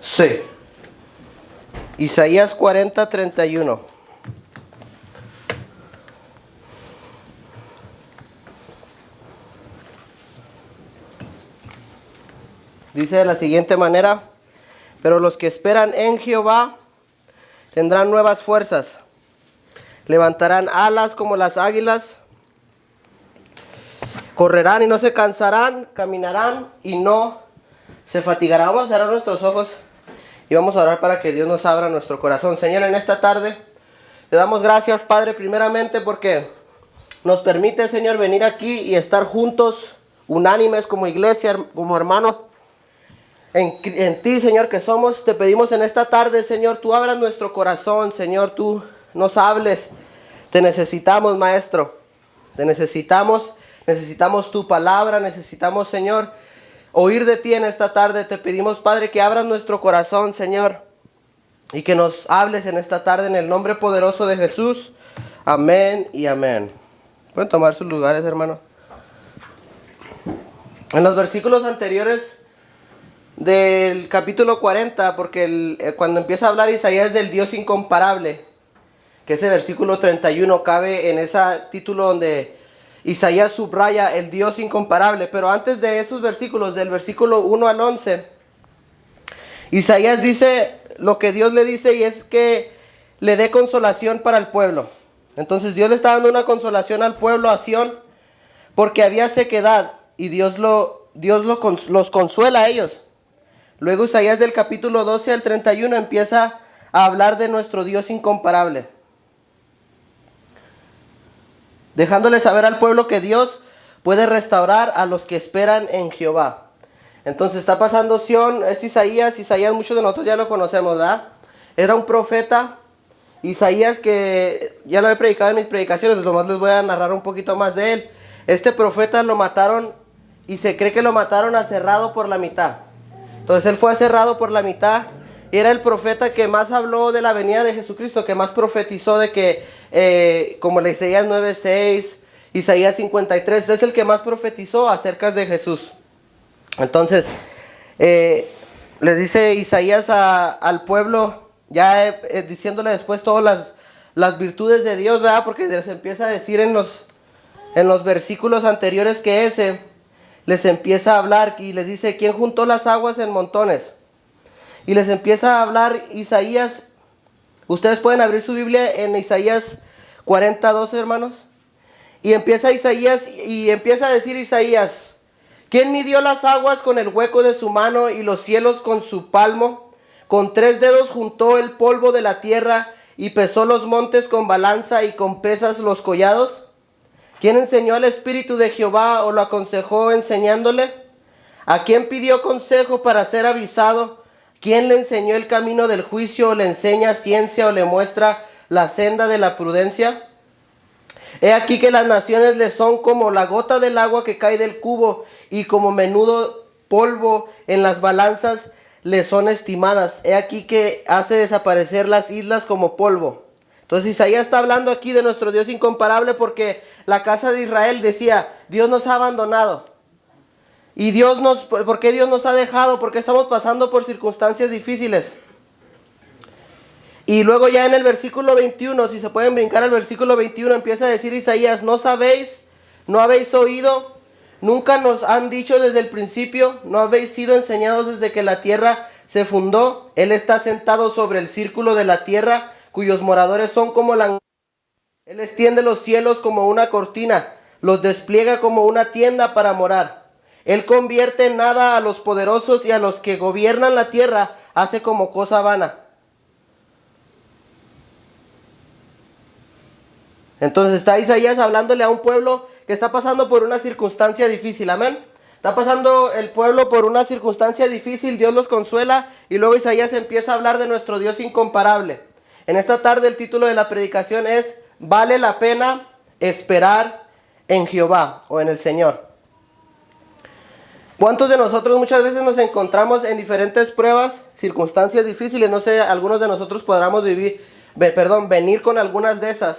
Sí. Isaías 40:31. Dice de la siguiente manera: pero los que esperan en Jehová tendrán nuevas fuerzas, levantarán alas como las águilas, correrán y no se cansarán, caminarán y no se fatigarán. Vamos a cerrar nuestros ojos y vamos a orar para que Dios nos abra nuestro corazón. Señor, en esta tarde te damos gracias, Padre, primeramente porque nos permite, Señor, venir aquí y estar juntos, unánimes como iglesia, como hermanos. En ti, Señor, que somos, te pedimos en esta tarde, Señor, tú abras nuestro corazón, Señor, tú nos hables. Te necesitamos, Maestro. Te necesitamos tu palabra, necesitamos, Señor, oír de ti en esta tarde. Te pedimos, Padre, que abras nuestro corazón, Señor, y que nos hables en esta tarde en el nombre poderoso de Jesús. Amén y amén. ¿Pueden tomar sus lugares, hermanos? En los versículos anteriores del capítulo 40, porque cuando empieza a hablar Isaías del Dios incomparable, que ese versículo 31 cabe en ese título donde Isaías subraya el Dios incomparable. Pero antes de esos versículos, del versículo 1 al 11, Isaías dice lo que Dios le dice, y es que le dé consolación para el pueblo. Entonces Dios le está dando una consolación al pueblo, a Sión, porque había sequedad, y Dios los consuela a ellos. Luego Isaías del capítulo 12 al 31 empieza a hablar de nuestro Dios incomparable, dejándole saber al pueblo que Dios puede restaurar a los que esperan en Jehová. Entonces está pasando Sión, es Isaías. Isaías muchos de nosotros ya lo conocemos, ¿verdad? Era un profeta, Isaías, que ya lo he predicado en mis predicaciones, nomás les voy a narrar un poquito más de él. Este profeta lo mataron, y se cree que lo mataron aserrado por la mitad. Entonces él fue aserrado por la mitad. Era el profeta que más habló de la venida de Jesucristo, que más profetizó de que, como le Isaías 9:6, Isaías 53, es el que más profetizó acerca de Jesús. Entonces, le dice Isaías al pueblo, ya diciéndole después todas las virtudes de Dios, ¿verdad? Porque les empieza a decir en los versículos anteriores que les empieza a hablar y les dice: ¿quién juntó las aguas en montones? Y les empieza a hablar Isaías. Ustedes pueden abrir su Biblia en Isaías 40:12, hermanos. Y empieza Isaías, y empieza a decir Isaías: ¿quién midió las aguas con el hueco de su mano y los cielos con su palmo? Con 3 dedos juntó el polvo de la tierra y pesó los montes con balanza y con pesas los collados. ¿Quién enseñó al Espíritu de Jehová o lo aconsejó enseñándole? ¿A quién pidió consejo para ser avisado? ¿Quién le enseñó el camino del juicio, o le enseña ciencia, o le muestra la senda de la prudencia? He aquí que las naciones le son como la gota del agua que cae del cubo, y como menudo polvo en las balanzas le son estimadas. He aquí que hace desaparecer las islas como polvo. Entonces Isaías está hablando aquí de nuestro Dios incomparable, porque la casa de Israel decía: Dios nos ha abandonado. ¿Y por qué Dios nos ha dejado? Porque estamos pasando por circunstancias difíciles. Y luego ya en el versículo 21, si se pueden brincar al versículo 21, empieza a decir Isaías: ¿no sabéis? ¿No habéis oído? ¿Nunca nos han dicho desde el principio? ¿No habéis sido enseñados desde que la tierra se fundó? Él está sentado sobre el círculo de la tierra, cuyos moradores son como la... Él extiende los cielos como una cortina, los despliega como una tienda para morar. Él convierte en nada a los poderosos, y a los que gobiernan la tierra hace como cosa vana. Entonces está Isaías hablándole a un pueblo que está pasando por una circunstancia difícil, amén. Está pasando el pueblo por una circunstancia difícil, Dios los consuela, y luego Isaías empieza a hablar de nuestro Dios incomparable. En esta tarde el título de la predicación es: ¿vale la pena esperar en Jehová o en el Señor? ¿Cuántos de nosotros muchas veces nos encontramos en diferentes pruebas, circunstancias difíciles? No sé, algunos de nosotros podamos venir con algunas de esas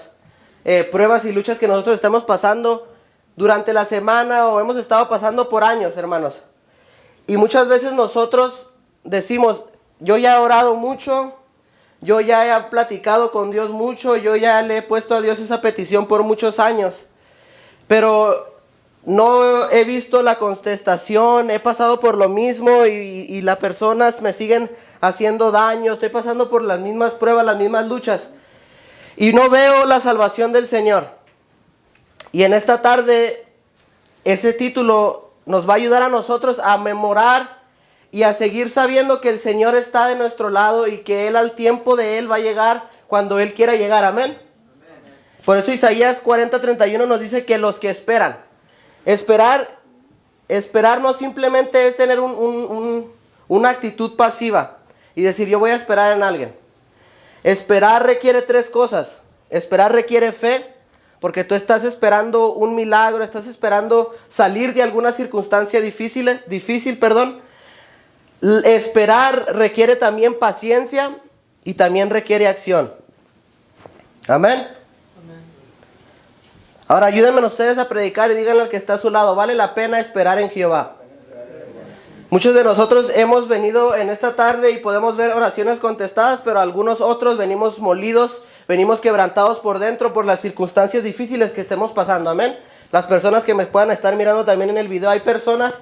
pruebas y luchas que nosotros estamos pasando durante la semana, o hemos estado pasando por años, hermanos. Y muchas veces nosotros decimos: yo ya he orado mucho, yo ya he platicado con Dios mucho, yo ya le he puesto a Dios esa petición por muchos años, pero no he visto la contestación, he pasado por lo mismo y las personas me siguen haciendo daño, estoy pasando por las mismas pruebas, las mismas luchas y no veo la salvación del Señor. Y en esta tarde ese título nos va a ayudar a nosotros a memorar y a seguir sabiendo que el Señor está de nuestro lado y que Él al tiempo de Él va a llegar cuando Él quiera llegar. Amén. Por eso Isaías 40:31 nos dice que los que esperan. Esperar no simplemente es tener una actitud pasiva y decir yo voy a esperar en alguien. Esperar requiere 3 cosas. Esperar requiere fe, porque tú estás esperando un milagro, estás esperando salir de alguna circunstancia difícil. Esperar requiere también paciencia y también requiere acción. Amén. Ahora ayúdenme ustedes a predicar y díganle al que está a su lado, vale la pena esperar en Jehová. Muchos de nosotros hemos venido en esta tarde y podemos ver oraciones contestadas, pero algunos otros venimos molidos, venimos quebrantados por dentro por las circunstancias difíciles que estemos pasando. Amén. Las personas que me puedan estar mirando también en el video, hay personas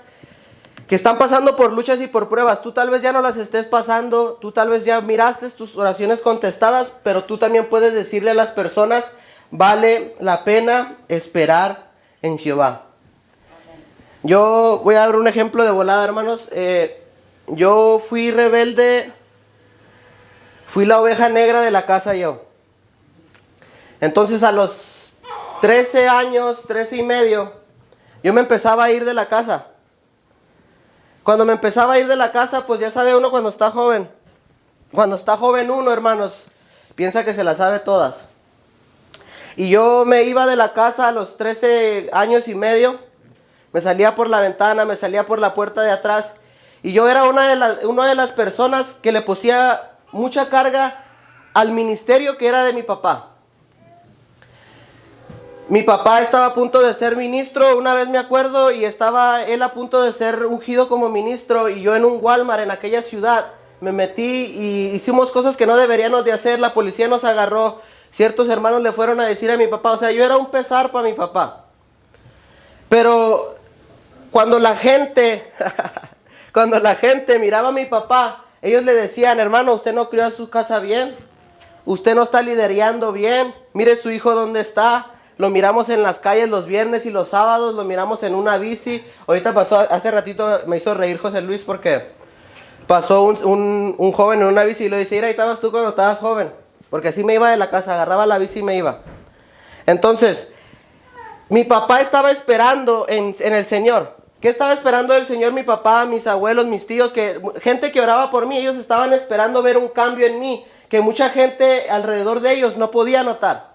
que están pasando por luchas y por pruebas. Tú tal vez ya no las estés pasando, tú tal vez ya miraste tus oraciones contestadas, pero tú también puedes decirle a las personas, vale la pena esperar en Jehová. Yo voy a dar un ejemplo de volada, hermanos. Yo fui rebelde, fui la oveja negra de la casa yo. Entonces a los 13 años, 13 y medio, yo me empezaba a ir de la casa. Cuando me empezaba a ir de la casa, pues ya sabe uno cuando está joven. Cuando está joven uno, hermanos, piensa que se las sabe todas. Y yo me iba de la casa a los 13 años y medio. Me salía por la ventana, me salía por la puerta de atrás. Y yo era una de las personas que le pusía mucha carga al ministerio que era de mi papá. Mi papá estaba a punto de ser ministro, una vez me acuerdo, y estaba él a punto de ser ungido como ministro, y yo en un Walmart en aquella ciudad me metí y hicimos cosas que no deberíamos de hacer, la policía nos agarró, ciertos hermanos le fueron a decir a mi papá, o sea, yo era un pesar para mi papá. Pero cuando la gente miraba a mi papá, ellos le decían, hermano, usted no crió a su casa bien, usted no está liderando bien, mire su hijo dónde está. Lo miramos en las calles los viernes y los sábados, lo miramos en una bici. Ahorita pasó, hace ratito me hizo reír José Luis porque pasó un joven en una bici y le dice, mira, ahí estabas tú cuando estabas joven. Porque así me iba de la casa, agarraba la bici y me iba. Entonces, mi papá estaba esperando en el Señor. ¿Qué estaba esperando del Señor mi papá, mis abuelos, mis tíos? Gente que oraba por mí, ellos estaban esperando ver un cambio en mí, que mucha gente alrededor de ellos no podía notar.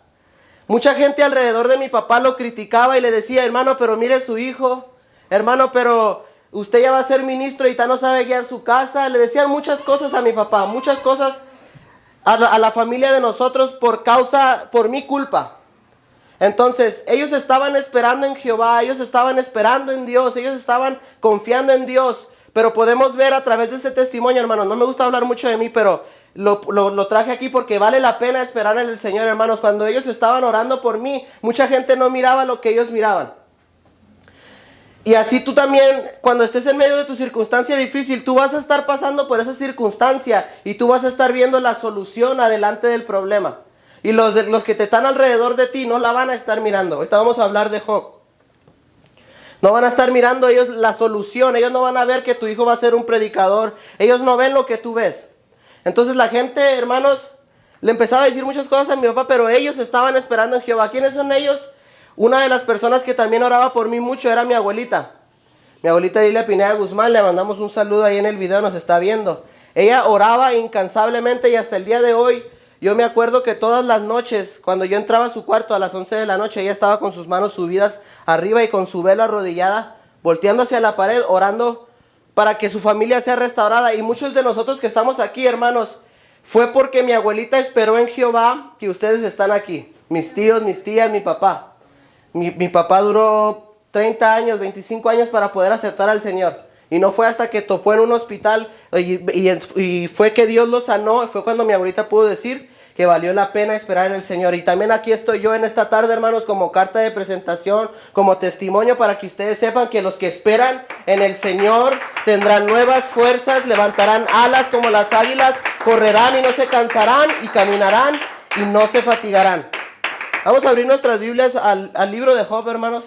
Mucha gente alrededor de mi papá lo criticaba y le decía, hermano, pero mire su hijo, hermano, pero usted ya va a ser ministro y ya no sabe guiar su casa. Le decían muchas cosas a mi papá, muchas cosas a la familia de nosotros por mi culpa. Entonces, ellos estaban esperando en Jehová, ellos estaban esperando en Dios, ellos estaban confiando en Dios. Pero podemos ver a través de ese testimonio, hermanos, no me gusta hablar mucho de mí, pero lo traje aquí porque vale la pena esperar en el Señor, hermanos. Cuando ellos estaban orando por mí, mucha gente no miraba lo que ellos miraban. Y así tú también, cuando estés en medio de tu circunstancia difícil, tú vas a estar pasando por esa circunstancia y tú vas a estar viendo la solución adelante del problema. Y los que te están alrededor de ti no la van a estar mirando. Ahorita vamos a hablar de Job. No van a estar mirando ellos la solución. Ellos no van a ver que tu hijo va a ser un predicador. Ellos no ven lo que tú ves. Entonces la gente, hermanos, le empezaba a decir muchas cosas a mi papá, pero ellos estaban esperando en Jehová. ¿Quiénes son ellos? Una de las personas que también oraba por mí mucho era mi abuelita. Mi abuelita Lilia Pineda Guzmán, le mandamos un saludo ahí en el video, nos está viendo. Ella oraba incansablemente y hasta el día de hoy, yo me acuerdo que todas las noches, cuando yo entraba a su cuarto a las 11 de la noche, ella estaba con sus manos subidas arriba y con su velo arrodillada, volteando hacia la pared, orando para que su familia sea restaurada. Y muchos de nosotros que estamos aquí, hermanos, fue porque mi abuelita esperó en Jehová que ustedes están aquí. Mis tíos, mis tías, mi papá. Mi papá duró 30 años, 25 años para poder aceptar al Señor. Y no fue hasta que topó en un hospital y fue que Dios lo sanó. Fue cuando mi abuelita pudo decir que valió la pena esperar en el Señor. Y también aquí estoy yo en esta tarde, hermanos, como carta de presentación, como testimonio para que ustedes sepan que los que esperan en el Señor tendrán nuevas fuerzas, levantarán alas como las águilas, correrán y no se cansarán, y caminarán y no se fatigarán. Vamos a abrir nuestras Biblias al libro de Job, hermanos.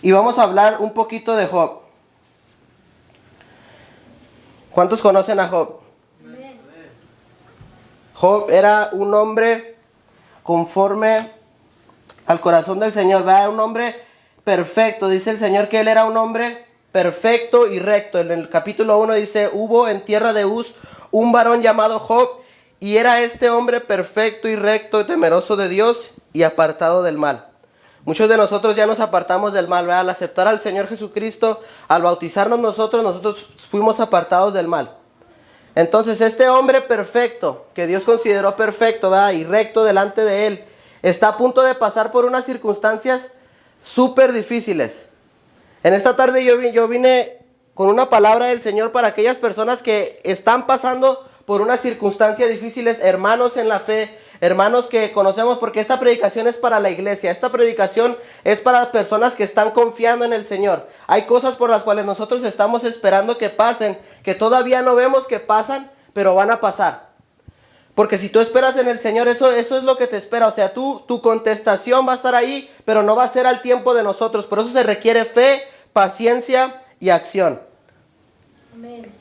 Y vamos a hablar un poquito de Job. ¿Cuántos conocen a Job? Amén. Job era un hombre conforme al corazón del Señor, ¿verdad? Un hombre perfecto. Dice el Señor que él era un hombre perfecto y recto. En el capítulo 1 dice, hubo en tierra de Uz un varón llamado Job, y era este hombre perfecto y recto, temeroso de Dios y apartado del mal. Muchos de nosotros ya nos apartamos del mal, ¿verdad? Al aceptar al Señor Jesucristo, al bautizarnos nosotros fuimos apartados del mal. Entonces este hombre perfecto, que Dios consideró perfecto, ¿verdad? Y recto delante de él, está a punto de pasar por unas circunstancias súper difíciles. En esta tarde yo vine con una palabra del Señor para aquellas personas que están pasando por unas circunstancias difíciles, hermanos en la fe, hermanos que conocemos, porque esta predicación es para la iglesia, esta predicación es para las personas que están confiando en el Señor. Hay cosas por las cuales nosotros estamos esperando que pasen, que todavía no vemos que pasan, pero van a pasar. Porque si tú esperas en el Señor, eso es lo que te espera. O sea, tu contestación va a estar ahí, pero no va a ser al tiempo de nosotros. Por eso se requiere fe, paciencia y acción. Amén.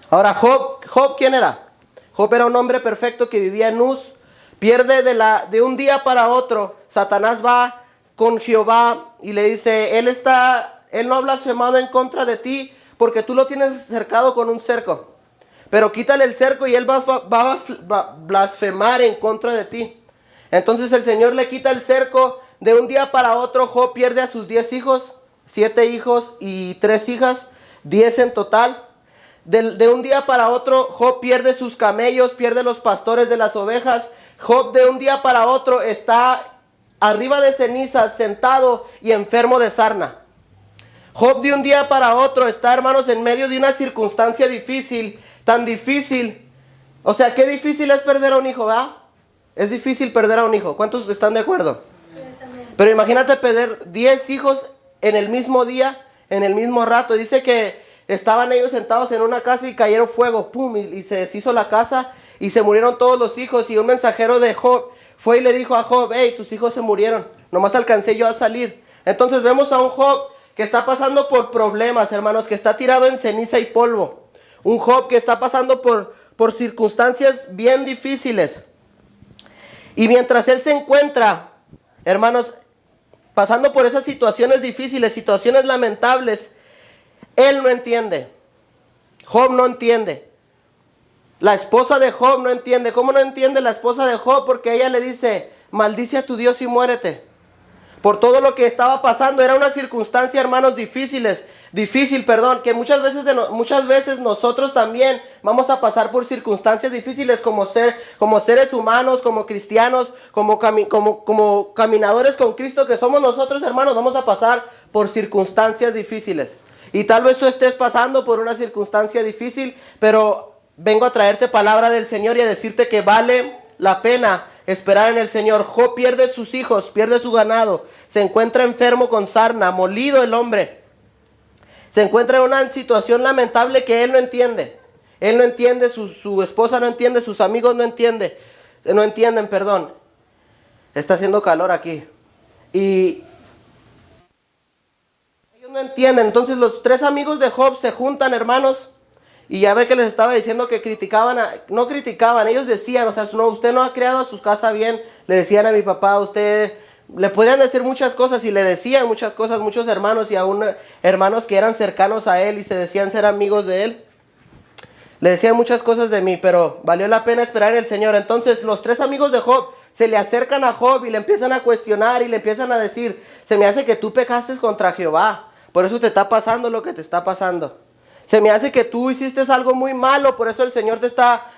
Ahora, Job, ¿quién era? Job era un hombre perfecto que vivía en Uz. Pierde de un día para otro. Satanás va con Jehová y le dice, él no ha blasfemado en contra de ti porque tú lo tienes cercado con un cerco. Pero quítale el cerco y él va a blasfemar en contra de ti. Entonces el Señor le quita el cerco. De un día para otro Job pierde a sus 10 hijos, 7 hijos y 3 hijas, 10 en total. De un día para otro Job pierde sus camellos, pierde los pastores de las ovejas. Job de un día para otro está arriba de cenizas, sentado y enfermo de sarna. Job de un día para otro está, hermanos, en medio de una circunstancia difícil, tan difícil. O sea, qué difícil es perder a un hijo, ¿verdad? Es difícil perder a un hijo. ¿Cuántos están de acuerdo? Pero imagínate perder 10 hijos en el mismo día, en el mismo rato. Dice que estaban ellos sentados en una casa y cayeron fuego, pum, y se deshizo la casa y se murieron todos los hijos. Y un mensajero de Job fue y le dijo a Job, hey, tus hijos se murieron, nomás alcancé yo a salir. Entonces vemos a un Job que está pasando por problemas, hermanos, que está tirado en ceniza y polvo. Un Job que está pasando por circunstancias bien difíciles. Y mientras él se encuentra, hermanos, pasando por esas situaciones difíciles, situaciones lamentables, él no entiende. Job no entiende. La esposa de Job no entiende. ¿Cómo no entiende la esposa de Job? Porque ella le dice, maldice a tu Dios y muérete. Por todo lo que estaba pasando. Era una circunstancia, hermanos, difícil, que muchas veces nosotros también vamos a pasar por circunstancias difíciles como seres humanos, como cristianos, como caminadores con Cristo que somos nosotros, hermanos, vamos a pasar por circunstancias difíciles. Y tal vez tú estés pasando por una circunstancia difícil, pero vengo a traerte palabra del Señor y a decirte que vale la pena esperar en el Señor. Job pierde sus hijos, pierde su ganado, se encuentra enfermo con sarna, molido el hombre. Se encuentra en una situación lamentable que él no entiende. Él no entiende, su esposa no entiende, sus amigos no entienden. Está haciendo calor aquí. Y ellos no entienden. Entonces los 3 amigos de Job se juntan, hermanos. Y ya ve que les estaba diciendo que no criticaban, ellos decían, o sea, no, usted no ha criado a su casa bien. Le decían a mi papá, usted, le podían decir muchas cosas y le decían muchas cosas, muchos hermanos y aún hermanos que eran cercanos a él y se decían ser amigos de él. Le decían muchas cosas de mí, pero valió la pena esperar en el Señor. Entonces los 3 amigos de Job se le acercan a Job y le empiezan a cuestionar y le empiezan a decir, se me hace que tú pecaste contra Jehová, por eso te está pasando lo que te está pasando. Se me hace que tú hiciste algo muy malo, por eso el Señor te está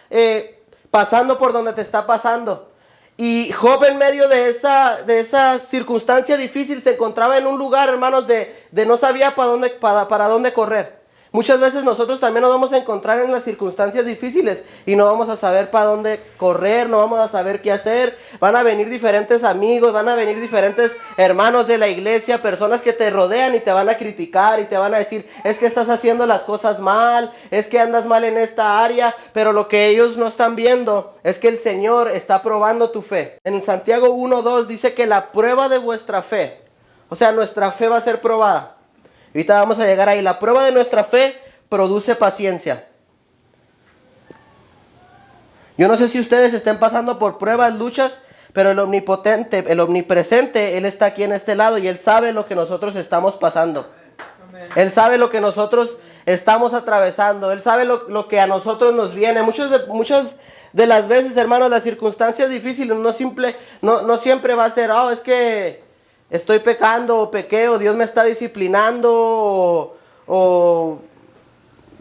pasando por donde te está pasando. Y Job en medio de esa circunstancia difícil se encontraba en un lugar, hermanos, de no sabía para dónde correr. Muchas veces nosotros también nos vamos a encontrar en las circunstancias difíciles y no vamos a saber para dónde correr, no vamos a saber qué hacer. Van a venir diferentes amigos, van a venir diferentes hermanos de la iglesia, personas que te rodean y te van a criticar y te van a decir, es que estás haciendo las cosas mal, es que andas mal en esta área, pero lo que ellos no están viendo es que el Señor está probando tu fe. En Santiago 1:2 dice que la prueba de vuestra fe, o sea, nuestra fe va a ser probada. Ahorita vamos a llegar ahí. La prueba de nuestra fe produce paciencia. Yo no sé si ustedes estén pasando por pruebas, luchas, pero el omnipotente, el omnipresente, Él está aquí en este lado y Él sabe lo que nosotros estamos pasando. Amén. Él sabe lo que nosotros estamos atravesando. Él sabe lo que a nosotros nos viene. Muchas de las veces, hermanos, las circunstancias difíciles no siempre va a ser, es que estoy pecando o pequé o Dios me está disciplinando o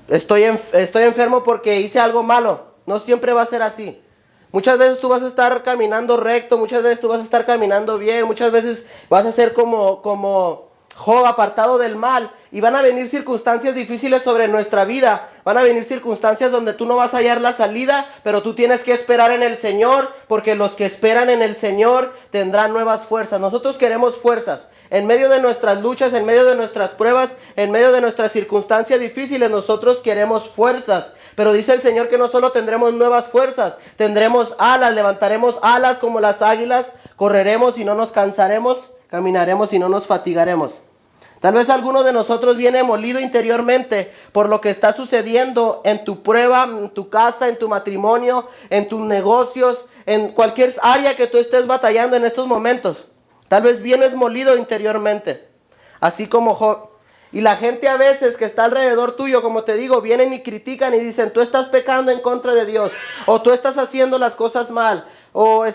estoy enfermo porque hice algo malo. No siempre va a ser así. Muchas veces tú vas a estar caminando recto, muchas veces tú vas a estar caminando bien, muchas veces vas a ser como Job, apartado del mal, y van a venir circunstancias difíciles sobre nuestra vida, van a venir circunstancias donde tú no vas a hallar la salida, pero tú tienes que esperar en el Señor, porque los que esperan en el Señor tendrán nuevas fuerzas. Nosotros queremos fuerzas. En medio de nuestras luchas, en medio de nuestras pruebas, en medio de nuestras circunstancias difíciles, nosotros queremos fuerzas. Pero dice el Señor que no solo tendremos nuevas fuerzas, tendremos alas, levantaremos alas como las águilas, correremos y no nos cansaremos, caminaremos y no nos fatigaremos. Tal vez alguno de nosotros viene molido interiormente por lo que está sucediendo en tu prueba, en tu casa, en tu matrimonio, en tus negocios, en cualquier área que tú estés batallando en estos momentos. Tal vez vienes molido interiormente, así como Job. Y la gente a veces que está alrededor tuyo, como te digo, vienen y critican y dicen, tú estás pecando en contra de Dios, o tú estás haciendo las cosas mal, o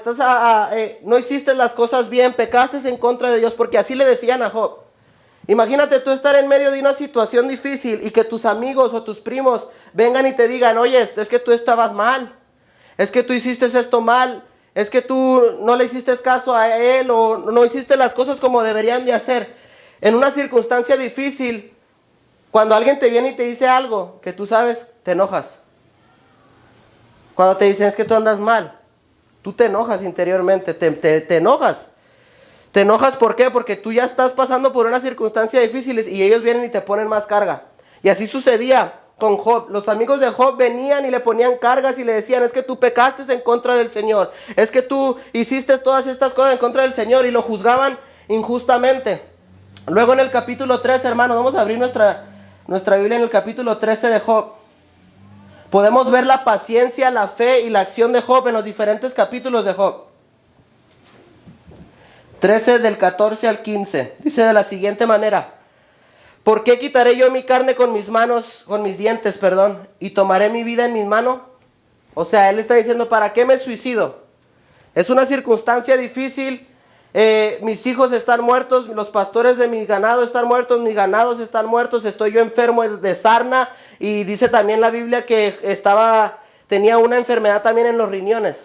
no hiciste las cosas bien, pecaste en contra de Dios, porque así le decían a Job. Imagínate tú estar en medio de una situación difícil y que tus amigos o tus primos vengan y te digan, oye, es que tú estabas mal, es que tú hiciste esto mal, es que tú no le hiciste caso a él o no hiciste las cosas como deberían de hacer. En una circunstancia difícil, cuando alguien te viene y te dice algo que tú sabes, te enojas. Cuando te dicen es que tú andas mal, tú te enojas interiormente, te enojas. Te enojas, ¿por qué? Porque tú ya estás pasando por una circunstancia difícil y ellos vienen y te ponen más carga. Y así sucedía con Job. Los amigos de Job venían y le ponían cargas y le decían, es que tú pecaste en contra del Señor, es que tú hiciste todas estas cosas en contra del Señor, y lo juzgaban injustamente. Luego en el capítulo 13, hermanos, vamos a abrir nuestra Biblia en el capítulo 13 de Job. Podemos ver la paciencia, la fe y la acción de Job en los diferentes capítulos de Job. 13 del 14 al 15. Dice de la siguiente manera: ¿por qué quitaré yo mi carne con mis dientes, y tomaré mi vida en mis manos? O sea, él está diciendo, ¿para qué me suicido? Es una circunstancia difícil. Mis hijos están muertos, los pastores de mi ganado están muertos, mis ganados están muertos, estoy yo enfermo de sarna, y dice también la Biblia que tenía una enfermedad también en los riñones.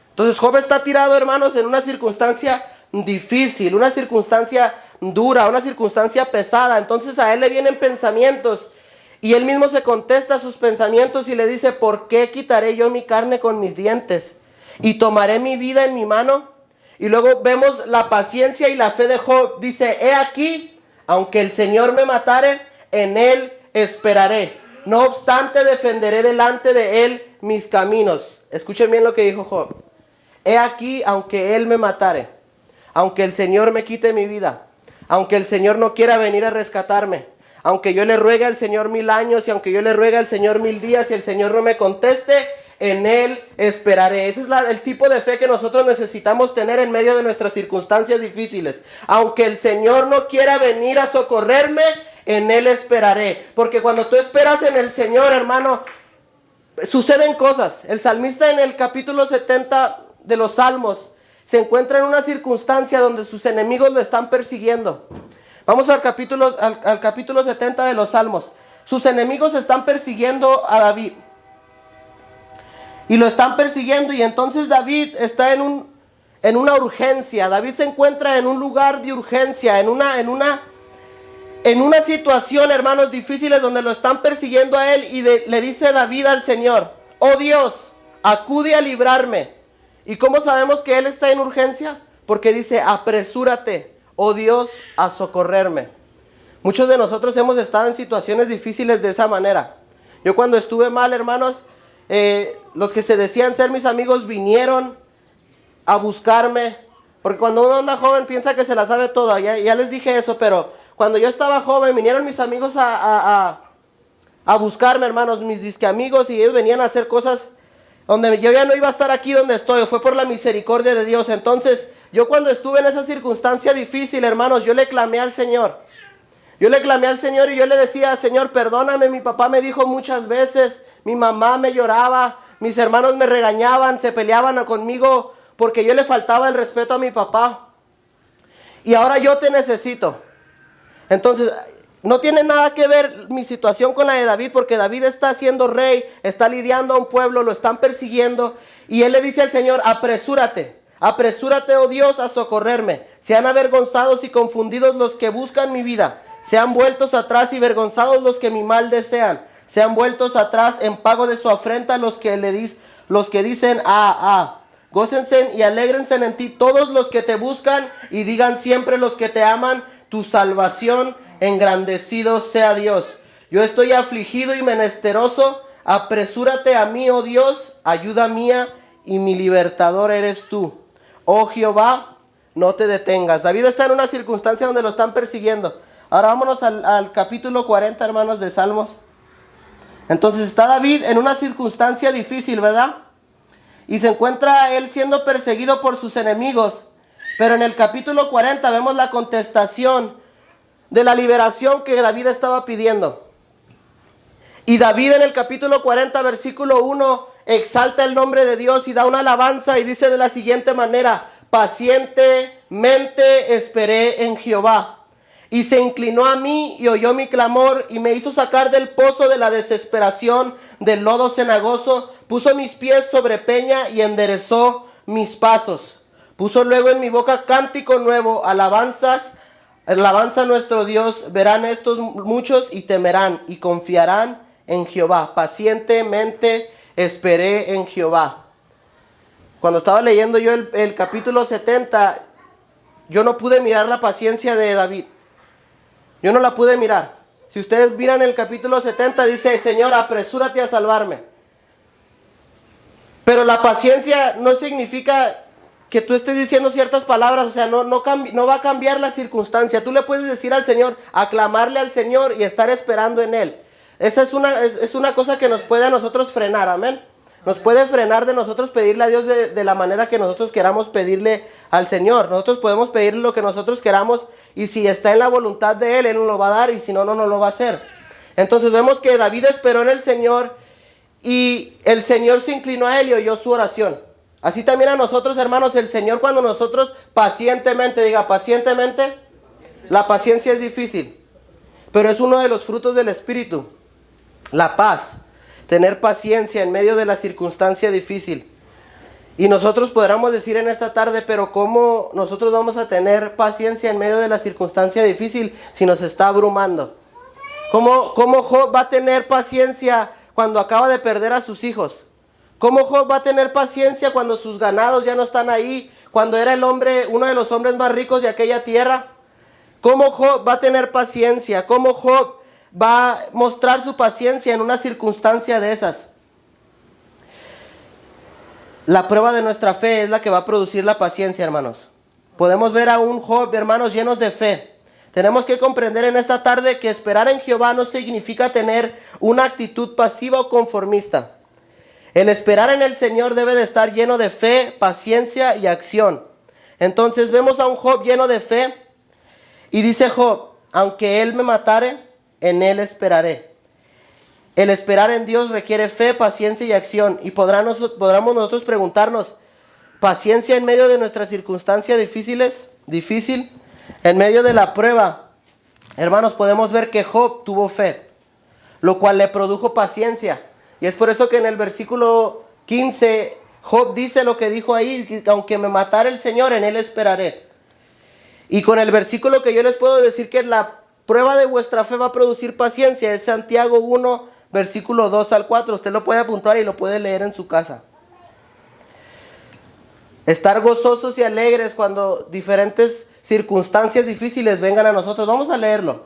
Entonces Job está tirado, hermanos, en una circunstancia difícil, una circunstancia dura, una circunstancia pesada. Entonces a él le vienen pensamientos y él mismo se contesta a sus pensamientos y le dice, ¿por qué quitaré yo mi carne con mis dientes y tomaré mi vida en mi mano? Y luego vemos la paciencia y la fe de Job. Dice, he aquí, aunque el Señor me matare, en él esperaré. No obstante, defenderé delante de él mis caminos. Escuchen bien lo que dijo Job. He aquí, aunque él me matare, aunque el Señor me quite mi vida, aunque el Señor no quiera venir a rescatarme, aunque yo le ruegue al Señor 1000 años y aunque yo le ruegue al Señor 1000 días y el Señor no me conteste, en él esperaré. Ese es el tipo de fe que nosotros necesitamos tener en medio de nuestras circunstancias difíciles. Aunque el Señor no quiera venir a socorrerme, en él esperaré. Porque cuando tú esperas en el Señor, hermano, suceden cosas. El salmista en el capítulo 70 de los Salmos se encuentra en una circunstancia donde sus enemigos lo están persiguiendo. Vamos al capítulo 70 de los Salmos. Sus enemigos están persiguiendo a David. y lo están persiguiendo. Y entonces David está en una urgencia. David se encuentra en un lugar de urgencia, en una situación, hermanos, difíciles, donde lo están persiguiendo a él. Y le dice David al Señor: oh Dios, acude a librarme. ¿Y cómo sabemos que él está en urgencia? Porque dice: apresúrate, oh Dios, a socorrerme. Muchos de nosotros hemos estado en situaciones difíciles de esa manera. Yo cuando estuve mal, hermanos, los que se decían ser mis amigos vinieron a buscarme. Porque cuando uno anda joven piensa que se la sabe todo. Ya les dije eso, pero cuando yo estaba joven vinieron mis amigos a buscarme, hermanos, mis disque amigos, y ellos venían a hacer cosas donde yo ya no iba a estar aquí donde estoy. Fue por la misericordia de Dios. Entonces, yo cuando estuve en esa circunstancia difícil, hermanos, yo le clamé al Señor. Yo le clamé al Señor y yo le decía: Señor, perdóname. Mi papá me dijo muchas veces, mi mamá me lloraba, mis hermanos me regañaban, se peleaban conmigo porque yo le faltaba el respeto a mi papá. Y ahora yo te necesito. Entonces, no tiene nada que ver mi situación con la de David, porque David está siendo rey, está lidiando a un pueblo, lo están persiguiendo, y él le dice al Señor: apresúrate, apresúrate, oh Dios, a socorrerme. Sean avergonzados y confundidos los que buscan mi vida, sean vueltos atrás y vergonzados los que mi mal desean, sean vueltos atrás en pago de su afrenta los que dicen: gócense y alégrense en ti todos los que te buscan, y digan siempre los que te aman: tu salvación, engrandecido sea Dios. Yo estoy afligido y menesteroso, apresúrate a mí, oh Dios, ayuda mía y mi libertador eres tú. Oh Jehová, no te detengas. David está en una circunstancia donde lo están persiguiendo. Ahora vámonos al capítulo 40, hermanos, de Salmos. Entonces está David en una circunstancia difícil, ¿verdad? Y se encuentra él siendo perseguido por sus enemigos. Pero en el capítulo 40 vemos la contestación de la liberación que David estaba pidiendo. Y David en el capítulo 40, versículo 1, exalta el nombre de Dios y da una alabanza y dice de la siguiente manera: pacientemente esperé en Jehová, y se inclinó a mí y oyó mi clamor, y me hizo sacar del pozo de la desesperación, del lodo cenagoso. Puso mis pies sobre peña y enderezó mis pasos. Puso luego en mi boca cántico nuevo, alabanza a nuestro Dios. Verán estos muchos y temerán y confiarán en Jehová. Pacientemente esperé en Jehová. Cuando estaba leyendo yo el capítulo 70, yo no pude mirar la paciencia de David. Yo no la pude mirar. Si ustedes miran el capítulo 70, dice: Señor, apresúrate a salvarme. Pero la paciencia no significa que tú estés diciendo ciertas palabras, o sea, no va a cambiar la circunstancia. Tú le puedes decir al Señor, aclamarle al Señor y estar esperando en Él. Esa es una cosa que nos puede a nosotros frenar, amén. Nos puede frenar de nosotros pedirle a Dios de la manera que nosotros queramos pedirle al Señor. Nosotros podemos pedirle lo que nosotros queramos, y si está en la voluntad de Él, Él nos lo va a dar, y si no, no nos lo va a hacer. Entonces vemos que David esperó en el Señor, y el Señor se inclinó a él y oyó su oración. Así también a nosotros, hermanos, el Señor, cuando nosotros pacientemente, diga pacientemente, la paciencia es difícil, pero es uno de los frutos del Espíritu, la paz, tener paciencia en medio de la circunstancia difícil. Y nosotros podríamos decir en esta tarde: pero ¿cómo nosotros vamos a tener paciencia en medio de la circunstancia difícil si nos está abrumando? ¿Cómo Job va a tener paciencia cuando acaba de perder a sus hijos? ¿Cómo Job va a tener paciencia cuando sus ganados ya no están ahí? Cuando era uno de los hombres más ricos de aquella tierra. ¿Cómo Job va a tener paciencia? ¿Cómo Job va a mostrar su paciencia en una circunstancia de esas? La prueba de nuestra fe es la que va a producir la paciencia, hermanos. Podemos ver a un Job, hermanos, llenos de fe. Tenemos que comprender en esta tarde que esperar en Jehová no significa tener una actitud pasiva o conformista. El esperar en el Señor debe de estar lleno de fe, paciencia y acción. Entonces vemos a un Job lleno de fe, y dice Job: aunque él me matare, en él esperaré. El esperar en Dios requiere fe, paciencia y acción. Y podamos nosotros preguntarnos: ¿paciencia en medio de nuestras circunstancias difícil? En medio de la prueba, hermanos, podemos ver que Job tuvo fe, lo cual le produjo paciencia. Y es por eso que en el versículo 15, Job dice lo que dijo ahí, que aunque me matara el Señor, en él esperaré. Y con el versículo que yo les puedo decir que la prueba de vuestra fe va a producir paciencia, es Santiago 1, versículo 2 al 4. Usted lo puede apuntar y lo puede leer en su casa. Estar gozosos y alegres cuando diferentes circunstancias difíciles vengan a nosotros. Vamos a leerlo.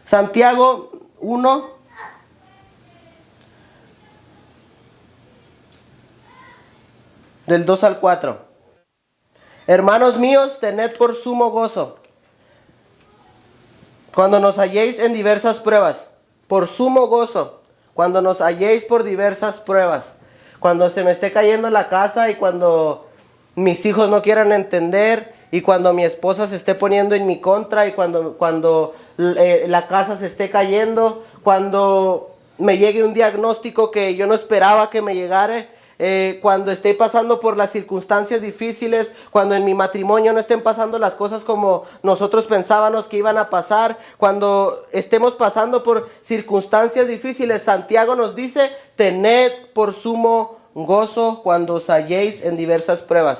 Santiago 1, del 2 al 4. Hermanos míos, tened por sumo gozo cuando nos halléis en diversas pruebas. Por sumo gozo cuando nos halléis por diversas pruebas. Cuando se me esté cayendo la casa y cuando mis hijos no quieran entender y cuando mi esposa se esté poniendo en mi contra y cuando la casa se esté cayendo, cuando me llegue un diagnóstico que yo no esperaba que me llegara, cuando esté pasando por las circunstancias difíciles, cuando en mi matrimonio no estén pasando las cosas como nosotros pensábamos que iban a pasar, cuando estemos pasando por circunstancias difíciles, Santiago nos dice, tened por sumo gozo cuando os halléis en diversas pruebas.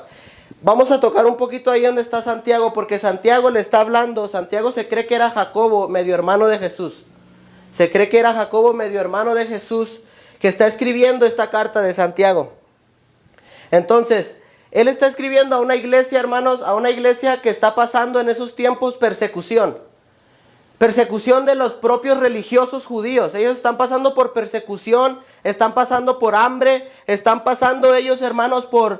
Vamos a tocar un poquito ahí donde está Santiago, porque Santiago le está hablando. Santiago se cree que era Jacobo, medio hermano de Jesús. Se cree que era Jacobo, medio hermano de Jesús, que está escribiendo esta carta de Santiago. Entonces, él está escribiendo a una iglesia, hermanos, a una iglesia que está pasando en esos tiempos persecución. Persecución de los propios religiosos judíos. Ellos están pasando por persecución, están pasando por hambre, están pasando ellos, hermanos, por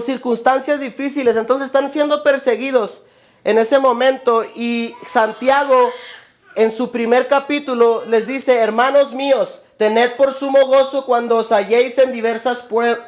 circunstancias difíciles. Entonces están siendo perseguidos en ese momento. Y Santiago, en su primer capítulo, les dice, hermanos míos, tened por sumo gozo cuando os halléis en diversas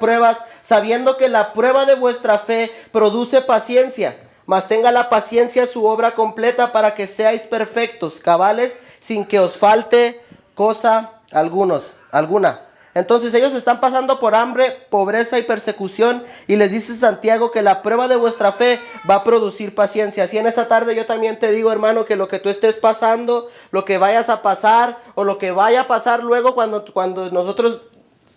pruebas, sabiendo que la prueba de vuestra fe produce paciencia. Mas tenga la paciencia su obra completa para que seáis perfectos, cabales, sin que os falte cosa alguna. Entonces ellos están pasando por hambre, pobreza y persecución, y les dice Santiago que la prueba de vuestra fe va a producir paciencia. Así en esta tarde yo también te digo, hermano, que lo que tú estés pasando, lo que vayas a pasar o lo que vaya a pasar luego cuando nosotros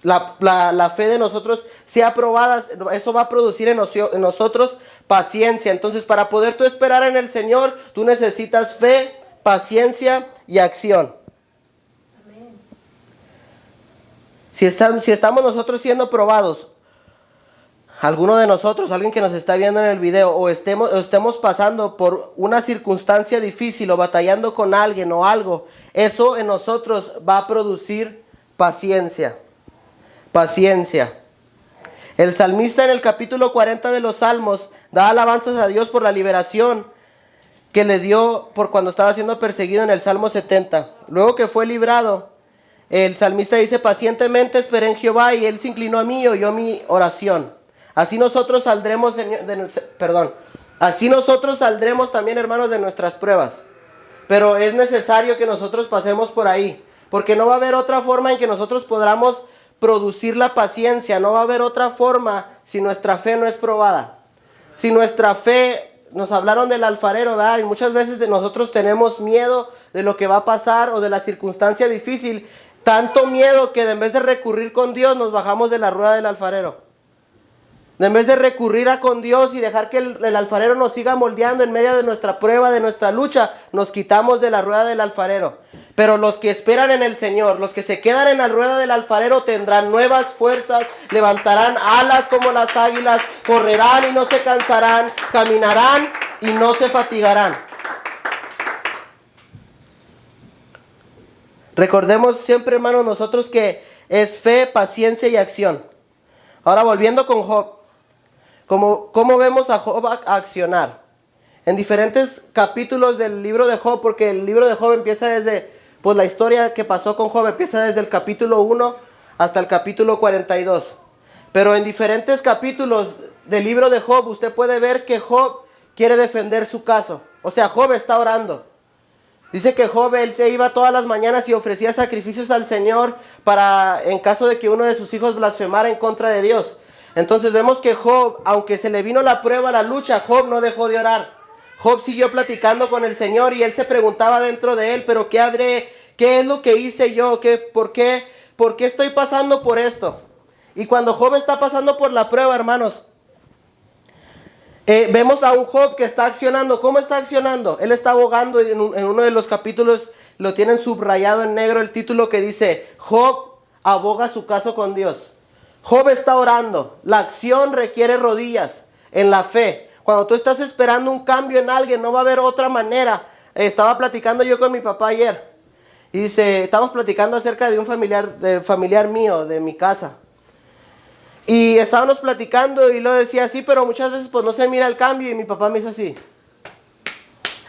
la fe de nosotros sea aprobada, eso va a producir en nosotros paciencia. Entonces, para poder tú esperar en el Señor, tú necesitas fe, paciencia y acción. Amén. Si estamos nosotros siendo probados, alguno de nosotros, alguien que nos está viendo en el video, o estemos pasando por una circunstancia difícil o batallando con alguien o algo, eso en nosotros va a producir paciencia. Paciencia. El salmista en el capítulo 40 de los Salmos da alabanzas a Dios por la liberación que le dio por cuando estaba siendo perseguido en el Salmo 70. Luego que fue librado, el salmista dice, pacientemente esperé en Jehová y él se inclinó a mí y oyó mi oración. Así nosotros saldremos, así nosotros saldremos también, hermanos, de nuestras pruebas. Pero es necesario que nosotros pasemos por ahí, porque no va a haber otra forma en que nosotros podamos producir la paciencia. No va a haber otra forma si nuestra fe no es probada. Si nuestra fe, nos hablaron del alfarero, ¿verdad? Y muchas veces nosotros tenemos miedo de lo que va a pasar o de la circunstancia difícil. Tanto miedo que en vez de recurrir con Dios nos bajamos de la rueda del alfarero. En vez de recurrir con Dios y dejar que el alfarero nos siga moldeando en medio de nuestra prueba, de nuestra lucha, nos quitamos de la rueda del alfarero. Pero los que esperan en el Señor, los que se quedan en la rueda del alfarero tendrán nuevas fuerzas, levantarán alas como las águilas, correrán y no se cansarán, caminarán y no se fatigarán. Recordemos siempre, hermanos, nosotros que es fe, paciencia y acción. Ahora volviendo con Job. ¿Cómo vemos a Job accionar? En diferentes capítulos del libro de Job, porque el libro de Job empieza desde, pues la historia que pasó con Job empieza desde el capítulo 1 hasta el capítulo 42. Pero en diferentes capítulos del libro de Job, usted puede ver que Job quiere defender su caso. O sea, Job está orando. Dice que Job, él se iba todas las mañanas y ofrecía sacrificios al Señor para, en caso de que uno de sus hijos blasfemara en contra de Dios. Entonces vemos que Job, aunque se le vino la prueba, la lucha, Job no dejó de orar. Job siguió platicando con el Señor y él se preguntaba dentro de él, pero ¿qué es lo que hice yo? ¿Por qué estoy pasando por esto? Y cuando Job está pasando por la prueba, hermanos, vemos a un Job que está accionando. ¿Cómo está accionando? Él está abogando en uno de los capítulos, lo tienen subrayado en negro el título que dice, Job aboga su caso con Dios. Job está orando. La acción requiere rodillas en la fe. Cuando tú estás esperando un cambio en alguien, no va a haber otra manera. Estaba platicando yo con mi papá ayer. Y dice, estamos platicando acerca de un familiar mío, de mi casa. Y estábamos platicando y lo decía así, pero muchas veces pues no se mira el cambio. Y mi papá me hizo así.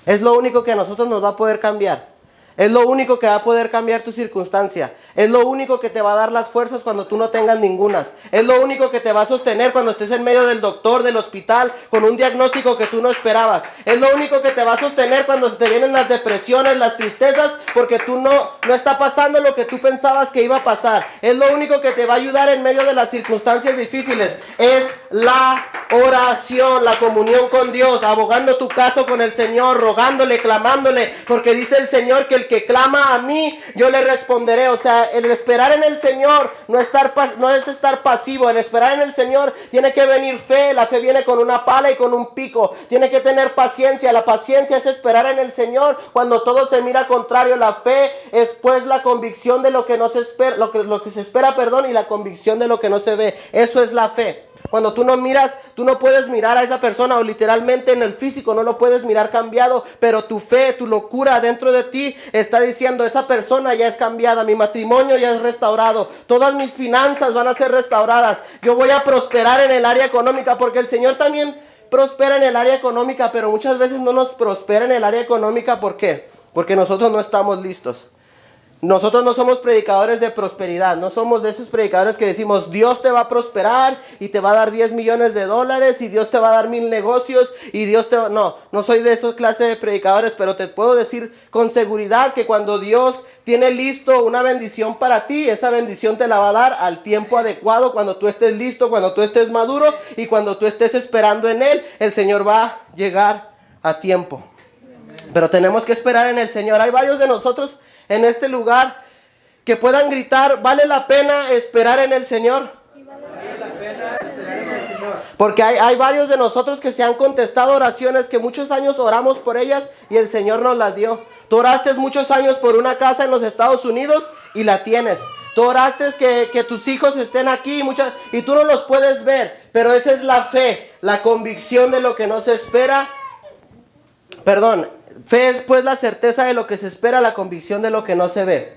Es lo único que a nosotros nos va a poder cambiar. Es lo único que va a poder cambiar tu circunstancia. Es lo único que te va a dar las fuerzas cuando tú no tengas ningunas. Es lo único que te va a sostener cuando estés en medio del doctor, del hospital, con un diagnóstico que tú no esperabas. Es lo único que te va a sostener cuando te vienen las depresiones, las tristezas, porque tú no está pasando lo que tú pensabas que iba a pasar. Es lo único que te va a ayudar en medio de las circunstancias difíciles. Es la oración, la comunión con Dios, abogando tu caso con el Señor, rogándole, clamándole, porque dice el Señor que el que clama a mí, yo le responderé. O sea, el esperar en el Señor no es estar pasivo. El esperar en el Señor tiene que venir fe. La fe viene con una pala y con un pico. Tiene que tener paciencia. La paciencia es esperar en el Señor cuando todo se mira contrario. La fe es pues la convicción de lo que no se espera, lo que se espera, y la convicción de lo que no se ve. Eso es la fe. Cuando tú no miras, tú no puedes mirar a esa persona, o literalmente en el físico no lo puedes mirar cambiado, pero tu fe, tu locura dentro de ti está diciendo, esa persona ya es cambiada, mi matrimonio ya es restaurado, todas mis finanzas van a ser restauradas, yo voy a prosperar en el área económica, porque el Señor también prospera en el área económica, pero muchas veces no nos prospera en el área económica. ¿Por qué? Porque nosotros no estamos listos. Nosotros no somos predicadores de prosperidad, no somos de esos predicadores que decimos Dios te va a prosperar y te va a dar 10 millones de dólares y Dios te va a dar 1000 negocios y Dios te va... No soy de esos clases de predicadores, pero te puedo decir con seguridad que cuando Dios tiene listo una bendición para ti, esa bendición te la va a dar al tiempo adecuado, cuando tú estés listo, cuando tú estés maduro y cuando tú estés esperando en Él, el Señor va a llegar a tiempo. Pero tenemos que esperar en el Señor. Hay varios de nosotros en este lugar que puedan gritar, ¿vale la pena esperar en el Señor? Sí, vale la pena esperar en el Señor. Porque hay varios de nosotros que se han contestado oraciones que muchos años oramos por ellas y el Señor nos las dio. Tú oraste muchos años por una casa en los Estados Unidos y la tienes. Tú oraste que tus hijos estén aquí y tú no los puedes ver, pero esa es la fe, la convicción de lo que no se espera. Fe es pues la certeza de lo que se espera, la convicción de lo que no se ve.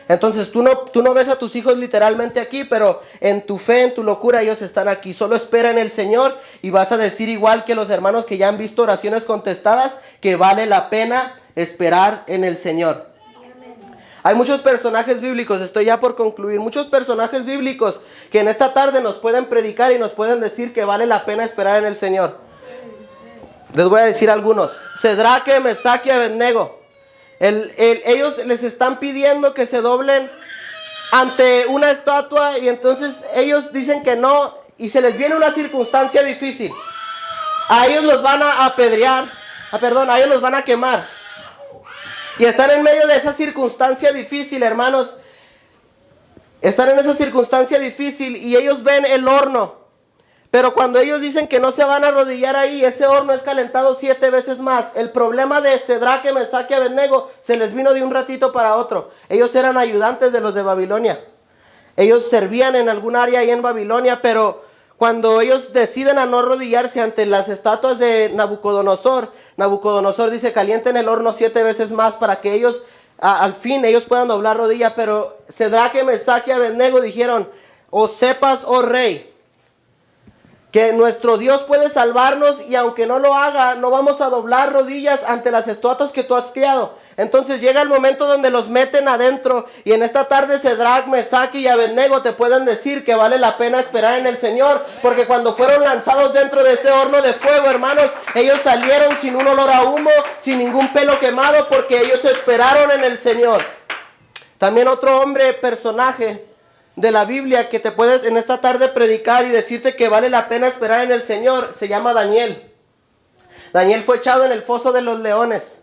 Entonces tú no ves a tus hijos literalmente aquí, pero en tu fe, en tu locura, ellos están aquí. Solo espera en el Señor y vas a decir igual que los hermanos que ya han visto oraciones contestadas, que vale la pena esperar en el Señor. Hay muchos personajes bíblicos, estoy ya por concluir, muchos personajes bíblicos que en esta tarde nos pueden predicar y nos pueden decir que vale la pena esperar en el Señor. Les voy a decir algunos. Cedraque, Mesaque y Abednego. Ellos les están pidiendo que se doblen ante una estatua y entonces ellos dicen que no y se les viene una circunstancia difícil. A ellos los van a apedrear, a ellos los van a quemar. Y están en medio de esa circunstancia difícil, hermanos. Están en esa circunstancia difícil y ellos ven el horno. Pero cuando ellos dicen que no se van a arrodillar ahí, ese horno es calentado 7 veces más. El problema de Cedraque, Mesaque y Abednego se les vino de un ratito para otro. Ellos eran ayudantes de los de Babilonia. Ellos servían en algún área ahí en Babilonia, pero cuando ellos deciden a no arrodillarse ante las estatuas de Nabucodonosor, Nabucodonosor dice, calienten el horno 7 veces más para que ellos, al fin, ellos puedan doblar rodilla. Pero Cedraque, Mesaque y Abednego dijeron, o sepas, oh rey, que nuestro Dios puede salvarnos y aunque no lo haga, no vamos a doblar rodillas ante las estatuas que tú has creado. Entonces llega el momento donde los meten adentro y en esta tarde Cedrac, Mesaque y Abednego te pueden decir que vale la pena esperar en el Señor, porque cuando fueron lanzados dentro de ese horno de fuego, hermanos, ellos salieron sin un olor a humo, sin ningún pelo quemado, porque ellos esperaron en el Señor. También otro personaje de la Biblia que te puedes en esta tarde predicar y decirte que vale la pena esperar en el Señor, se llama Daniel. Daniel fue echado en el foso de los leones.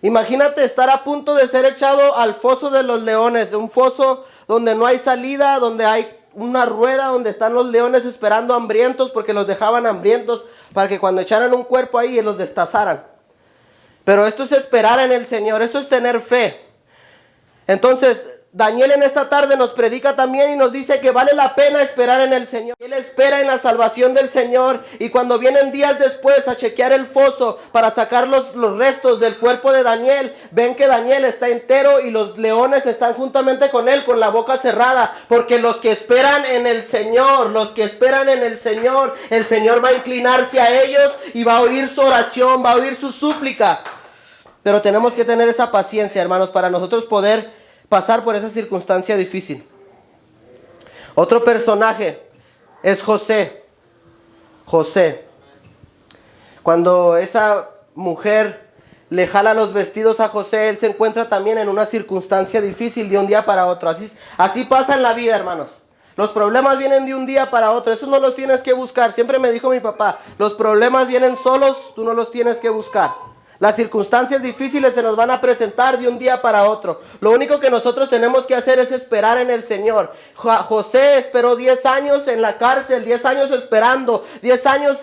Imagínate estar a punto de ser echado al foso de los leones, un foso donde no hay salida, donde hay una rueda donde están los leones esperando hambrientos, porque los dejaban hambrientos para que cuando echaran un cuerpo ahí los destazaran. Pero esto es esperar en el Señor, esto es tener fe. Entonces, Daniel en esta tarde nos predica también y nos dice que vale la pena esperar en el Señor. Él espera en la salvación del Señor, y cuando vienen días después a chequear el foso para sacar los restos del cuerpo de Daniel, ven que Daniel está entero y los leones están juntamente con él con la boca cerrada, porque los que esperan en el Señor, el Señor va a inclinarse a ellos y va a oír su oración, va a oír su súplica. Pero tenemos que tener esa paciencia, hermanos, para nosotros poder pasar por esa circunstancia difícil. Otro personaje es José. José. Cuando esa mujer le jala los vestidos a José, él se encuentra también en una circunstancia difícil de un día para otro. Así pasa en la vida, hermanos. Los problemas vienen de un día para otro. Eso no los tienes que buscar. Siempre me dijo mi papá, los problemas vienen solos, tú no los tienes que buscar. Las circunstancias difíciles se nos van a presentar de un día para otro. Lo único que nosotros tenemos que hacer es esperar en el Señor. José esperó 10 años en la cárcel, 10 años esperando, 10 años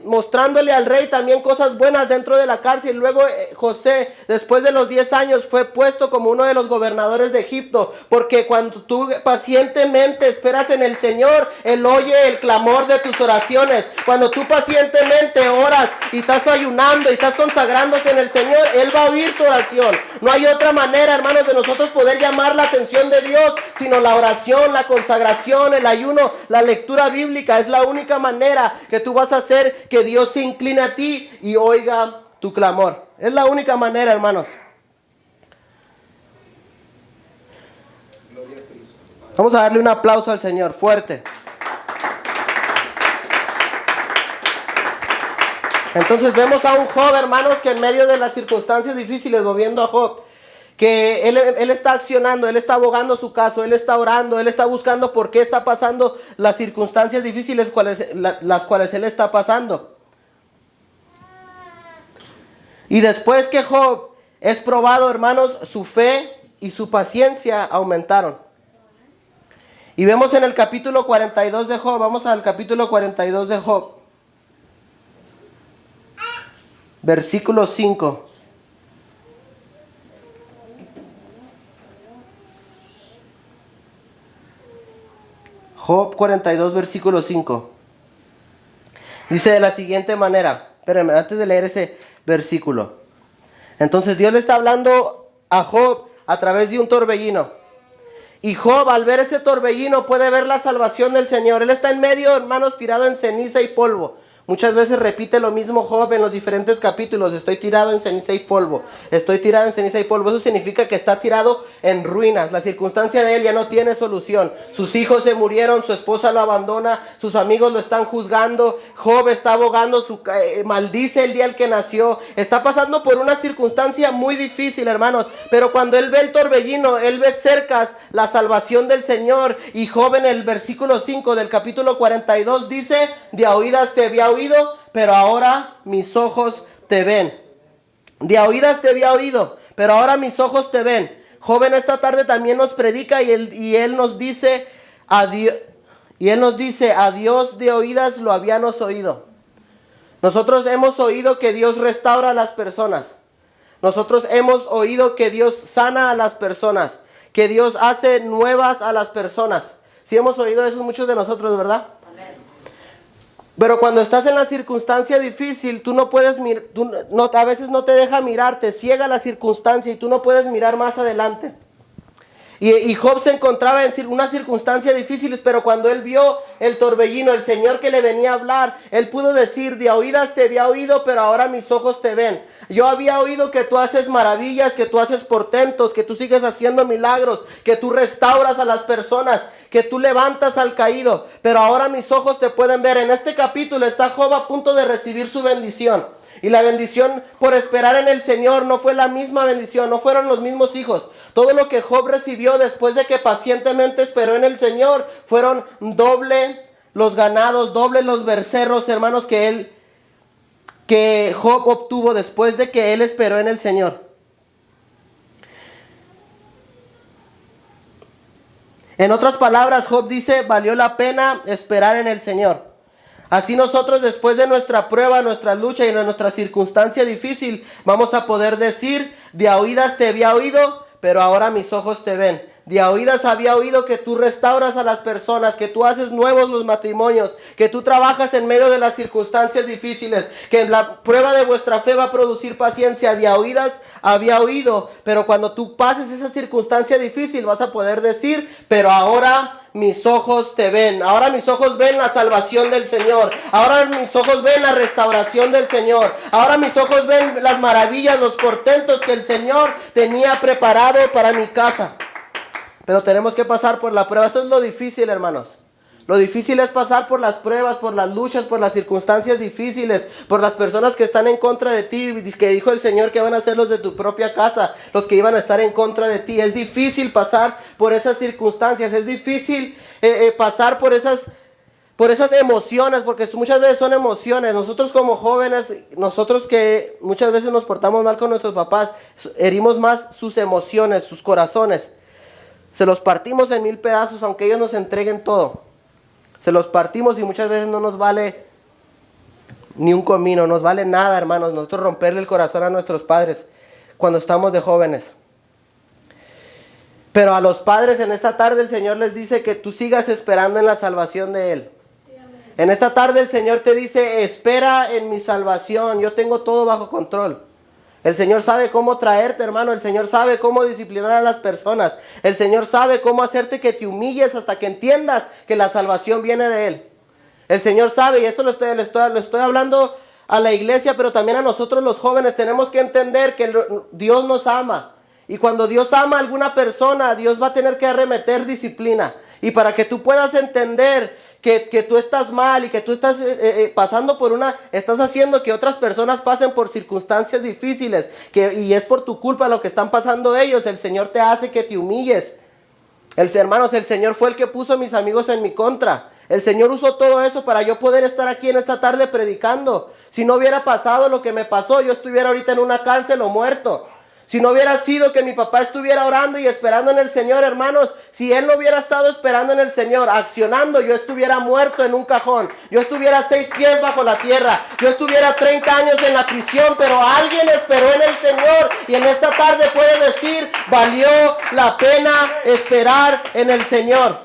mostrándole al rey también cosas buenas dentro de la cárcel. Luego José, después de los 10 años, fue puesto como uno de los gobernadores de Egipto. Porque cuando tú pacientemente esperas en el Señor, Él oye el clamor de tus oraciones. Cuando tú pacientemente oras y estás ayunando y estás consagrándote en el Señor, Él va a oír tu oración. No hay otra manera, hermanos, de nosotros poder llamar la atención de Dios, sino la oración, la consagración, el ayuno, la lectura bíblica. Es la única manera que tú vas a hacer que Dios se incline a ti y oiga tu clamor. Es la única manera, hermanos. Vamos a darle un aplauso al Señor, fuerte. Entonces vemos a un Job, hermanos, que en medio de las circunstancias difíciles, volviendo a Job, que él está accionando, él está abogando su caso, él está orando, él está buscando por qué está pasando las circunstancias difíciles las cuales él está pasando. Y después que Job es probado, hermanos, su fe y su paciencia aumentaron. Y vemos en el capítulo 42 de Job, vamos al capítulo 42 de Job. Versículo 5. Job 42, versículo 5. Dice de la siguiente manera. Espérenme, antes de leer ese versículo. Entonces Dios le está hablando a Job a través de un torbellino. Y Job, al ver ese torbellino, puede ver la salvación del Señor. Él está en medio, hermanos, tirado en ceniza y polvo. Muchas veces repite lo mismo Job en los diferentes capítulos. Estoy tirado en ceniza y polvo. Estoy tirado en ceniza y polvo. Eso significa que está tirado en ruinas. La circunstancia de él ya no tiene solución. Sus hijos se murieron, su esposa lo abandona, sus amigos lo están juzgando. Job está abogando, maldice el día en que nació. Está pasando por una circunstancia muy difícil, hermanos. Pero cuando él ve el torbellino, él ve cerca la salvación del Señor. Y Job en el versículo 5 del capítulo 42 dice: de a oídas te había oído, pero ahora mis ojos te ven. De a oídas te había oído, pero ahora mis ojos te ven. Joven, esta tarde también nos predica y él nos dice a Dios de oídas lo habíamos oído. Nosotros hemos oído que Dios restaura a las personas. Nosotros hemos oído que Dios sana a las personas, que Dios hace nuevas a las personas. Sí hemos oído eso muchos de nosotros, ¿verdad? Pero cuando estás en la circunstancia difícil, tú no puedes a veces no te deja mirar, te ciega la circunstancia y tú no puedes mirar más adelante. Y Job se encontraba en una circunstancia difícil, pero cuando él vio el torbellino, el Señor que le venía a hablar, él pudo decir: de a oídas te había oído, pero ahora mis ojos te ven. Yo había oído que tú haces maravillas, que tú haces portentos, que tú sigues haciendo milagros, que tú restauras a las personas, que tú levantas al caído, pero ahora mis ojos te pueden ver. En este capítulo está Job a punto de recibir su bendición. Y la bendición por esperar en el Señor no fue la misma bendición, no fueron los mismos hijos. Todo lo que Job recibió después de que pacientemente esperó en el Señor fueron doble los ganados, doble los becerros, hermanos, que Job obtuvo después de que él esperó en el Señor. En otras palabras, Job dice, valió la pena esperar en el Señor. Así nosotros, después de nuestra prueba, nuestra lucha y de nuestra circunstancia difícil, vamos a poder decir, de a oídas te había oído, pero ahora mis ojos te ven. De a oídas había oído que tú restauras a las personas, que tú haces nuevos los matrimonios, que tú trabajas en medio de las circunstancias difíciles, que la prueba de vuestra fe va a producir paciencia. De a oídas había oído, pero cuando tú pases esa circunstancia difícil vas a poder decir, pero ahora mis ojos te ven. Ahora mis ojos ven la salvación del Señor. Ahora mis ojos ven la restauración del Señor. Ahora mis ojos ven las maravillas, los portentos que el Señor tenía preparado para mi casa. Pero tenemos que pasar por la prueba. Eso es lo difícil, hermanos. Lo difícil es pasar por las pruebas, por las luchas, por las circunstancias difíciles, por las personas que están en contra de ti, que dijo el Señor que van a ser los de tu propia casa, los que iban a estar en contra de ti. Es difícil pasar por esas circunstancias, es difícil pasar por esas emociones, porque muchas veces son emociones. Nosotros como jóvenes, nosotros que muchas veces nos portamos mal con nuestros papás, herimos más sus emociones, sus corazones. Se los partimos en 1000 pedazos, aunque ellos nos entreguen todo. Se los partimos y muchas veces no nos vale ni un comino, nos vale nada, hermanos, nosotros romperle el corazón a nuestros padres cuando estamos de jóvenes. Pero a los padres en esta tarde el Señor les dice que tú sigas esperando en la salvación de Él. En esta tarde el Señor te dice, espera en mi salvación, yo tengo todo bajo control. El Señor sabe cómo traerte, hermano. El Señor sabe cómo disciplinar a las personas. El Señor sabe cómo hacerte que te humilles hasta que entiendas que la salvación viene de Él. El Señor sabe, y esto lo estoy hablando a la iglesia, pero también a nosotros los jóvenes. Tenemos que entender que Dios nos ama. Y cuando Dios ama a alguna persona, Dios va a tener que arremeter disciplina. Y para que tú puedas entender que tú estás mal y que tú estás pasando por estás haciendo que otras personas pasen por circunstancias difíciles, y es por tu culpa lo que están pasando ellos, el Señor te hace que te humilles. Hermanos, el Señor fue el que puso a mis amigos en mi contra. El Señor usó todo eso para yo poder estar aquí en esta tarde predicando. Si no hubiera pasado lo que me pasó, yo estuviera ahorita en una cárcel o muerto. Si no hubiera sido que mi papá estuviera orando y esperando en el Señor, hermanos, si él no hubiera estado esperando en el Señor, accionando, yo estuviera muerto en un cajón. Yo estuviera 6 pies bajo la tierra. Yo estuviera 30 años en la prisión, pero alguien esperó en el Señor. Y en esta tarde puede decir, valió la pena esperar en el Señor.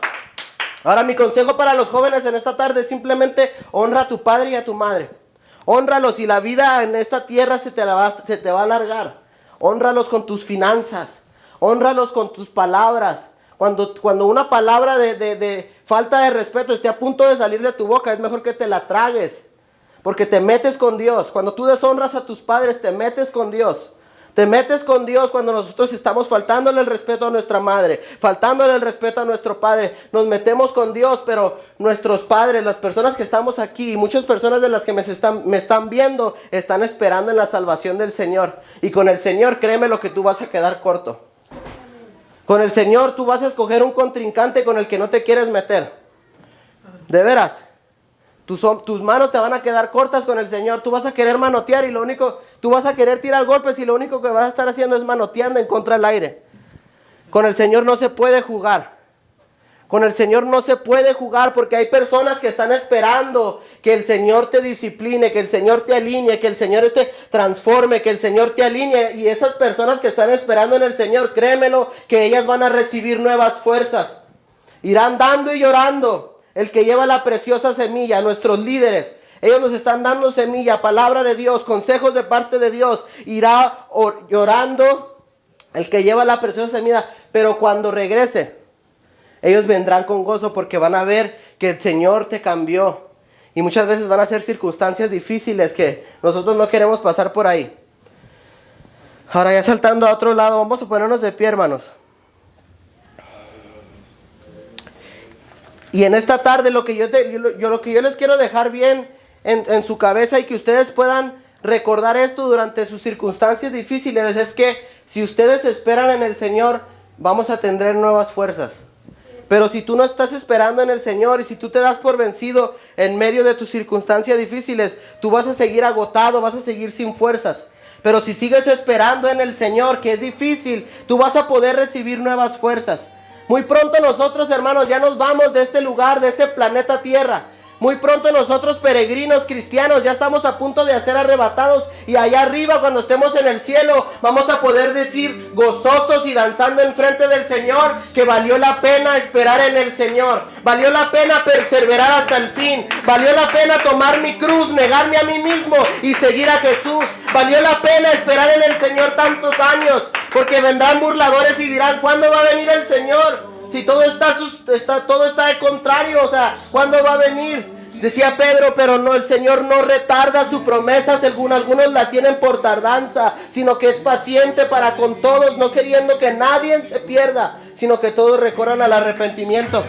Ahora mi consejo para los jóvenes en esta tarde es simplemente honra a tu padre y a tu madre. Hónralos y la vida en esta tierra se te va a alargar. Hónralos con tus finanzas, hónralos con tus palabras. Cuando una palabra de falta de respeto esté a punto de salir de tu boca, es mejor que te la tragues, porque te metes con Dios. Cuando tú deshonras a tus padres, te metes con Dios. Te metes con Dios cuando nosotros estamos faltándole el respeto a nuestra madre, faltándole el respeto a nuestro padre. Nos metemos con Dios, pero nuestros padres, las personas que estamos aquí, y muchas personas de las que me están viendo, están esperando en la salvación del Señor. Y con el Señor, créeme lo que tú vas a quedar corto. Con el Señor tú vas a escoger un contrincante con el que no te quieres meter. De veras. Tus manos te van a quedar cortas con el Señor. Tú vas a querer manotear y tú vas a querer tirar golpes y lo único que vas a estar haciendo es manoteando en contra del aire. Con el Señor no se puede jugar. Con el Señor no se puede jugar porque hay personas que están esperando que el Señor te discipline, que el Señor te alinee, que el Señor te transforme, que el Señor te alinee. Y esas personas que están esperando en el Señor, créemelo, que ellas van a recibir nuevas fuerzas. Irán dando y llorando. El que lleva la preciosa semilla, nuestros líderes, ellos nos están dando semilla, palabra de Dios, consejos de parte de Dios. Irá llorando el que lleva la preciosa semilla, pero cuando regrese, ellos vendrán con gozo porque van a ver que el Señor te cambió. Y muchas veces van a ser circunstancias difíciles que nosotros no queremos pasar por ahí. Ahora ya saltando a otro lado, vamos a ponernos de pie, hermanos. Y en esta tarde lo que yo les quiero dejar bien en su cabeza y que ustedes puedan recordar esto durante sus circunstancias difíciles es que si ustedes esperan en el Señor, vamos a tener nuevas fuerzas. Pero si tú no estás esperando en el Señor y si tú te das por vencido en medio de tus circunstancias difíciles, tú vas a seguir agotado, vas a seguir sin fuerzas. Pero si sigues esperando en el Señor, que es difícil, tú vas a poder recibir nuevas fuerzas. Muy pronto nosotros, hermanos, ya nos vamos de este lugar, de este planeta Tierra. Muy pronto nosotros, peregrinos cristianos, ya estamos a punto de ser arrebatados. Y allá arriba, cuando estemos en el cielo, vamos a poder decir gozosos y danzando enfrente del Señor que valió la pena esperar en el Señor. Valió la pena perseverar hasta el fin. Valió la pena tomar mi cruz, negarme a mí mismo y seguir a Jesús. Valió la pena esperar en el Señor tantos años, porque vendrán burladores y dirán, ¿cuándo va a venir el Señor? Si todo está de contrario, o sea, ¿cuándo va a venir? Decía Pedro, pero no, el Señor no retarda su promesa según algunos la tienen por tardanza, sino que es paciente para con todos, no queriendo que nadie se pierda, sino que todos recorran al arrepentimiento.